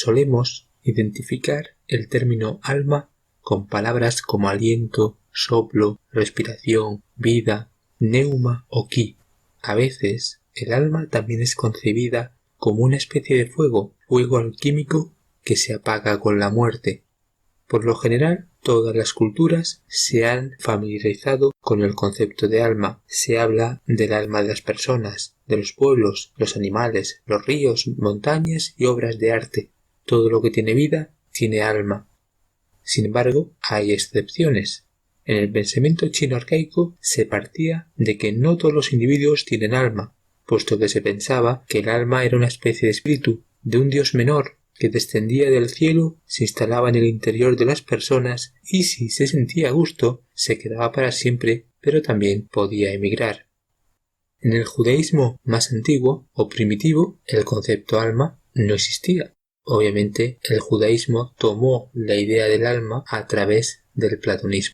solemos identificar el término alma con palabras como aliento, soplo, respiración, vida, neuma o ki. A veces, el alma también es concebida como una especie de fuego alquímico que se apaga con la muerte. Por lo general, todas las culturas se han familiarizado con el concepto de alma. Se habla del alma de las personas, de los pueblos, los animales, los ríos, montañas y obras de arte. Todo lo que tiene vida tiene alma. Sin embargo, hay excepciones. En el pensamiento chino arcaico se partía de que no todos los individuos tienen alma, puesto que se pensaba que el alma era una especie de espíritu de un dios menor que descendía del cielo, se instalaba en el interior de las personas y si se sentía a gusto, se quedaba para siempre, pero también podía emigrar. En el judaísmo más antiguo o primitivo, el concepto alma no existía. Obviamente, el judaísmo tomó la idea del alma a través del platonismo.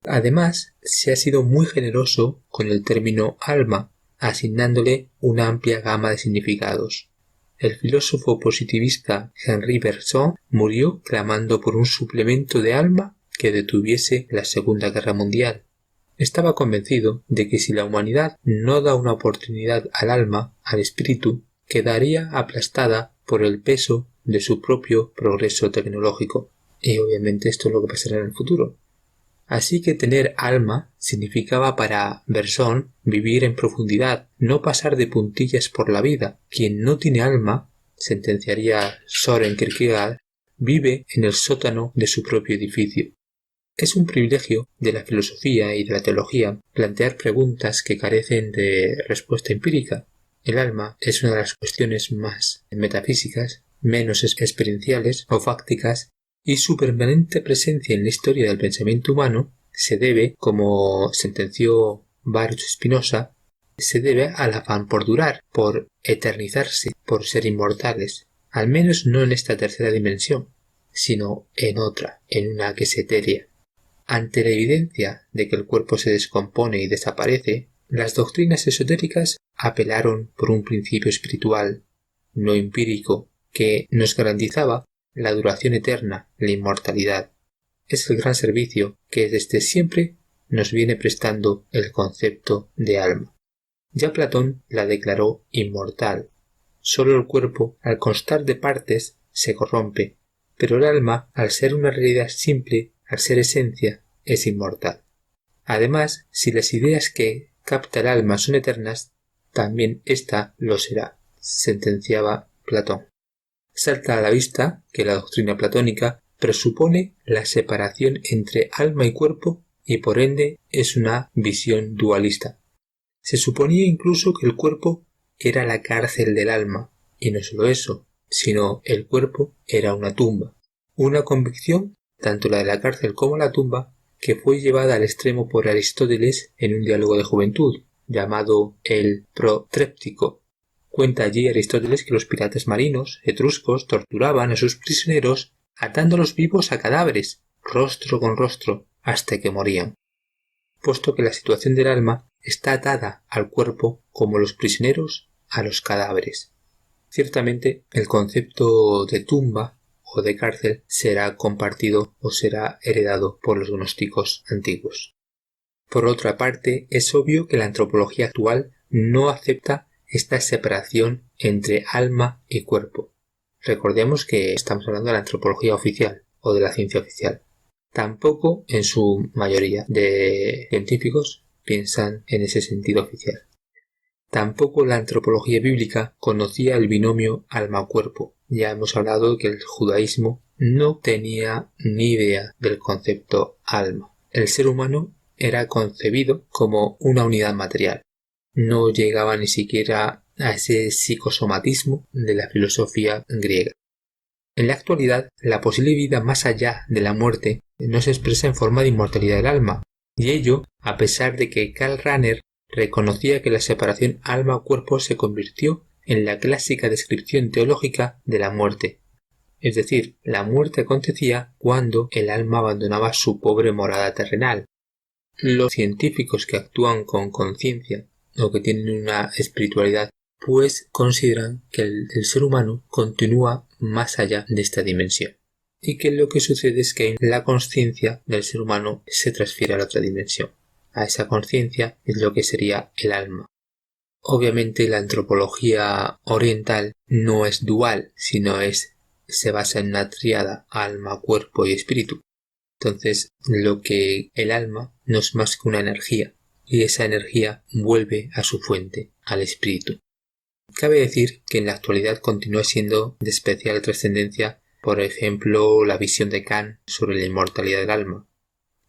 Además, se ha sido muy generoso con el término alma, asignándole una amplia gama de significados. El filósofo positivista Henri Bergson murió clamando por un suplemento de alma que detuviese la Segunda Guerra Mundial. Estaba convencido de que si la humanidad no da una oportunidad al alma, al espíritu, quedaría aplastada por el peso de su propio progreso tecnológico. Y obviamente esto es lo que pasará en el futuro. Así que tener alma significaba para Bergson vivir en profundidad, no pasar de puntillas por la vida. Quien no tiene alma, sentenciaría Søren Kierkegaard, vive en el sótano de su propio edificio. Es un privilegio de la filosofía y de la teología plantear preguntas que carecen de respuesta empírica. El alma es una de las cuestiones más metafísicas, menos experienciales o fácticas, y su permanente presencia en la historia del pensamiento humano se debe, como sentenció Baruch Spinoza, se debe al afán por durar, por eternizarse, por ser inmortales, al menos no en esta tercera dimensión, sino en otra, en una que es etérea. Ante la evidencia de que el cuerpo se descompone y desaparece, las doctrinas esotéricas apelaron por un principio espiritual, no empírico, que nos garantizaba la duración eterna, la inmortalidad. Es el gran servicio que desde siempre nos viene prestando el concepto de alma. Ya Platón la declaró inmortal. Solo el cuerpo, al constar de partes, se corrompe, pero el alma, al ser una realidad simple, al ser esencia, es inmortal. Además, si las ideas que capta el alma son eternas, también ésta lo será, sentenciaba Platón. Salta a la vista que la doctrina platónica presupone la separación entre alma y cuerpo y por ende es una visión dualista. Se suponía incluso que el cuerpo era la cárcel del alma, y no solo eso, sino el cuerpo era una tumba. Una convicción, tanto la de la cárcel como la tumba, que fue llevada al extremo por Aristóteles en un diálogo de juventud, llamado el protréptico. Cuenta allí Aristóteles que los piratas marinos etruscos torturaban a sus prisioneros atándolos vivos a cadáveres, rostro con rostro, hasta que morían. Puesto que la situación del alma está atada al cuerpo como los prisioneros a los cadáveres. Ciertamente el concepto de tumba o de cárcel será compartido o será heredado por los gnósticos antiguos. Por otra parte, es obvio que la antropología actual no acepta esta separación entre alma y cuerpo. Recordemos que estamos hablando de la antropología oficial o de la ciencia oficial. Tampoco, en su mayoría de científicos, piensan en ese sentido oficial. Tampoco la antropología bíblica conocía el binomio alma-cuerpo. Ya hemos hablado de que el judaísmo no tenía ni idea del concepto alma. El ser humano era concebido como una unidad material. No llegaba ni siquiera a ese psicosomatismo de la filosofía griega. En la actualidad, la posible vida más allá de la muerte no se expresa en forma de inmortalidad del alma, y ello a pesar de que Karl Rahner reconocía que la separación alma-cuerpo se convirtió en la clásica descripción teológica de la muerte. Es decir, la muerte acontecía cuando el alma abandonaba su pobre morada terrenal. Los científicos que actúan con conciencia o que tienen una espiritualidad, pues consideran que el ser humano continúa más allá de esta dimensión. Y que lo que sucede es que la conciencia del ser humano se transfiere a la otra dimensión. A esa conciencia es lo que sería el alma. Obviamente la antropología oriental no es dual, sino se basa en una tríada alma, cuerpo y espíritu. Entonces, lo que el alma no es más que una energía, y esa energía vuelve a su fuente, al espíritu. Cabe decir que en la actualidad continúa siendo de especial trascendencia, por ejemplo, la visión de Kant sobre la inmortalidad del alma.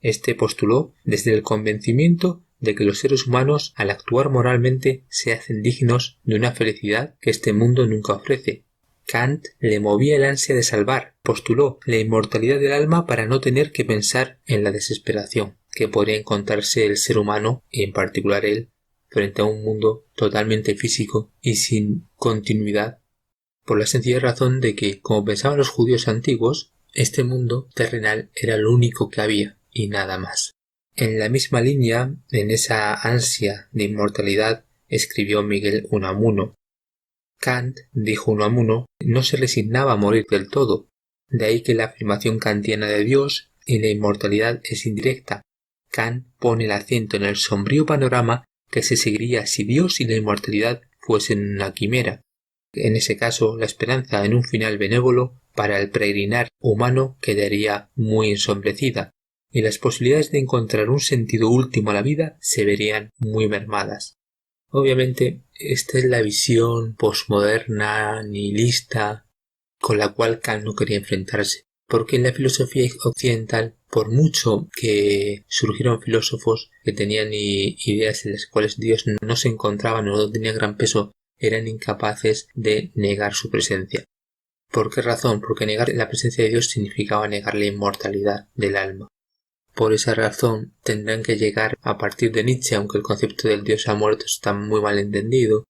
Este postuló desde el convencimiento de que los seres humanos, al actuar moralmente, se hacen dignos de una felicidad que este mundo nunca ofrece. Kant le movía el ansia de salvar, postuló la inmortalidad del alma para no tener que pensar en la desesperación que podría encontrarse el ser humano, y en particular él, frente a un mundo totalmente físico y sin continuidad, por la sencilla razón de que, como pensaban los judíos antiguos, este mundo terrenal era lo único que había y nada más. En la misma línea, en esa ansia de inmortalidad, escribió Miguel Unamuno. Kant, dijo Unamuno, no se resignaba a morir del todo, de ahí que la afirmación kantiana de Dios y la inmortalidad es indirecta. Kant pone el acento en el sombrío panorama que se seguiría si Dios y la inmortalidad fuesen una quimera. En ese caso, la esperanza en un final benévolo para el peregrinar humano quedaría muy ensombrecida, y las posibilidades de encontrar un sentido último a la vida se verían muy mermadas. Obviamente, esta es la visión posmoderna, nihilista, con la cual Kant no quería enfrentarse, porque en la filosofía occidental, por mucho que surgieron filósofos que tenían ideas en las cuales Dios no se encontraba, no tenía gran peso, eran incapaces de negar su presencia. ¿Por qué razón? Porque negar la presencia de Dios significaba negar la inmortalidad del alma. Por esa razón tendrán que llegar a partir de Nietzsche, aunque el concepto del Dios ha muerto está muy mal entendido,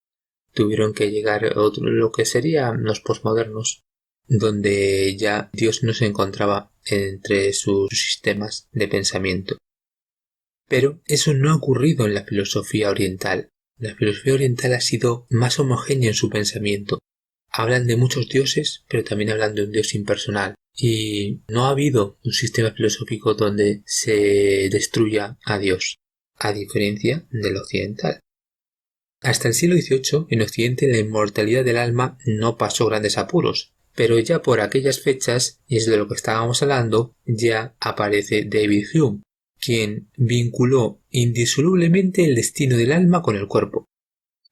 tuvieron que llegar a lo que serían los posmodernos, donde ya Dios no se encontraba entre sus sistemas de pensamiento. Pero eso no ha ocurrido en la filosofía oriental. La filosofía oriental ha sido más homogénea en su pensamiento. Hablan de muchos dioses, pero también hablan de un Dios impersonal. Y no ha habido un sistema filosófico donde se destruya a Dios, a diferencia del occidental. Hasta el siglo XVIII, en Occidente, la inmortalidad del alma no pasó grandes apuros, pero ya por aquellas fechas, y es de lo que estábamos hablando, ya aparece David Hume, quien vinculó indisolublemente el destino del alma con el cuerpo.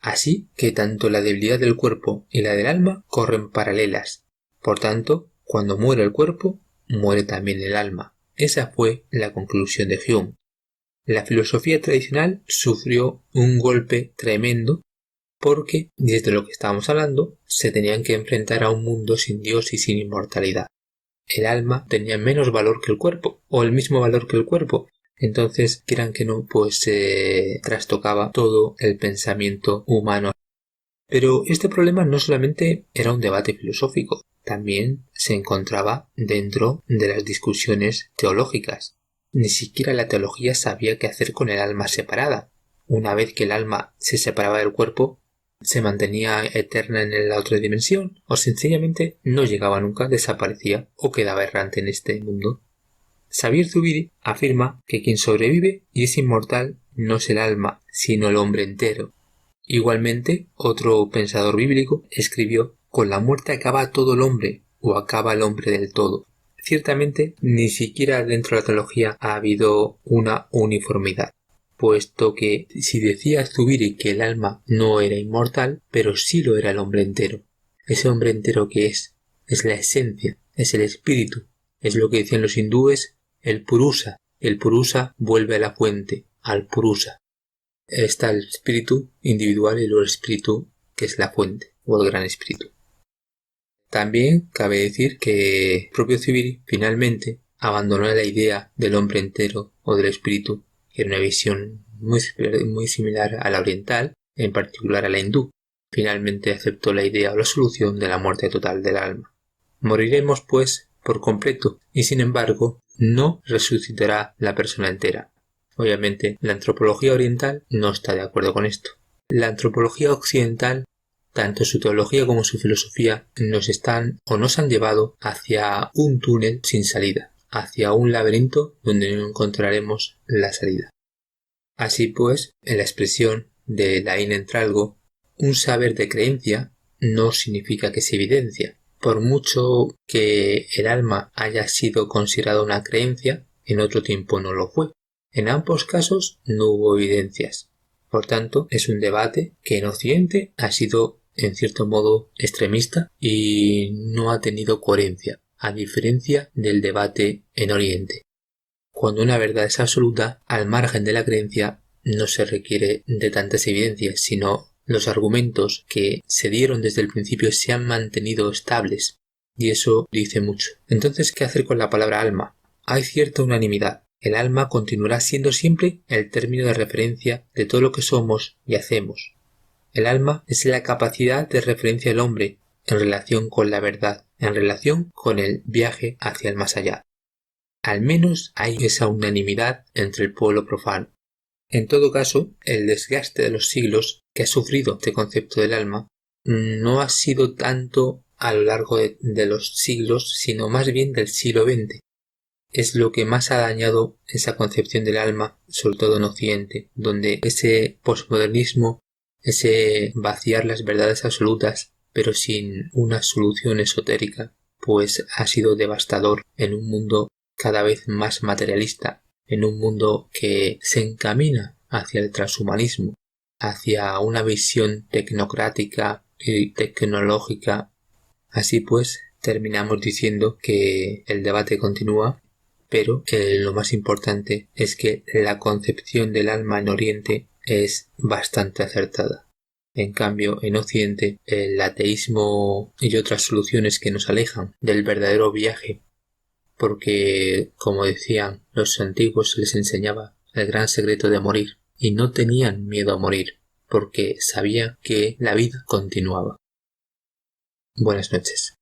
Así que tanto la debilidad del cuerpo y la del alma corren paralelas. Por tanto, cuando muere el cuerpo, muere también el alma. Esa fue la conclusión de Hume. La filosofía tradicional sufrió un golpe tremendo porque, desde lo que estábamos hablando, se tenían que enfrentar a un mundo sin Dios y sin inmortalidad. El alma tenía menos valor que el cuerpo, o el mismo valor que el cuerpo. Entonces, quieran que no, pues se trastocaba todo el pensamiento humano. Pero este problema no solamente era un debate filosófico, también se encontraba dentro de las discusiones teológicas. Ni siquiera la teología sabía qué hacer con el alma separada. Una vez que el alma se separaba del cuerpo, se mantenía eterna en la otra dimensión, o sencillamente no llegaba nunca, desaparecía o quedaba errante en este mundo. Xavier Zubiri afirma que quien sobrevive y es inmortal no es el alma, sino el hombre entero. Igualmente, otro pensador bíblico escribió: con la muerte acaba todo el hombre, o acaba el hombre del todo. Ciertamente, ni siquiera dentro de la teología ha habido una uniformidad, puesto que si decía Zubiri que el alma no era inmortal, pero sí lo era el hombre entero. Ese hombre entero que es la esencia, es el espíritu, es lo que decían los hindúes, el purusa. El purusa vuelve a la fuente, al purusa. Está el espíritu individual y luego el espíritu que es la fuente, o el gran espíritu. También cabe decir que el propio Zubiri finalmente abandonó la idea del hombre entero o del espíritu, que era una visión muy similar a la oriental, en particular a la hindú. Finalmente aceptó la idea o la solución de la muerte total del alma. Moriremos, pues, por completo, y sin embargo, no resucitará la persona entera. Obviamente, la antropología oriental no está de acuerdo con esto. La antropología occidental tanto su teología como su filosofía nos han llevado hacia un túnel sin salida, hacia un laberinto donde no encontraremos la salida. Así pues, en la expresión de Laín Entralgo, un saber de creencia no significa que se evidencia. Por mucho que el alma haya sido considerada una creencia, en otro tiempo no lo fue. En ambos casos no hubo evidencias. Por tanto, es un debate que en Occidente ha sido, en cierto modo, extremista y no ha tenido coherencia, a diferencia del debate en Oriente. Cuando una verdad es absoluta, al margen de la creencia, no se requiere de tantas evidencias, sino los argumentos que se dieron desde el principio se han mantenido estables, y eso dice mucho. Entonces, ¿qué hacer con la palabra alma? Hay cierta unanimidad. El alma continuará siendo siempre el término de referencia de todo lo que somos y hacemos. El alma es la capacidad de referencia del hombre en relación con la verdad, en relación con el viaje hacia el más allá. Al menos hay esa unanimidad entre el pueblo profano. En todo caso, el desgaste de los siglos que ha sufrido este concepto del alma no ha sido tanto a lo largo de los siglos, sino más bien del siglo XX. Es lo que más ha dañado esa concepción del alma, sobre todo en Occidente, donde ese posmodernismo, ese vaciar las verdades absolutas, pero sin una solución esotérica, pues ha sido devastador en un mundo cada vez más materialista, en un mundo que se encamina hacia el transhumanismo, hacia una visión tecnocrática y tecnológica. Así pues, terminamos diciendo que el debate continúa, pero lo más importante es que la concepción del alma en Oriente es bastante acertada. En cambio, en Occidente, el ateísmo y otras soluciones que nos alejan del verdadero viaje, porque, como decían los antiguos, les enseñaba el gran secreto de morir, y no tenían miedo a morir, porque sabían que la vida continuaba. Buenas noches.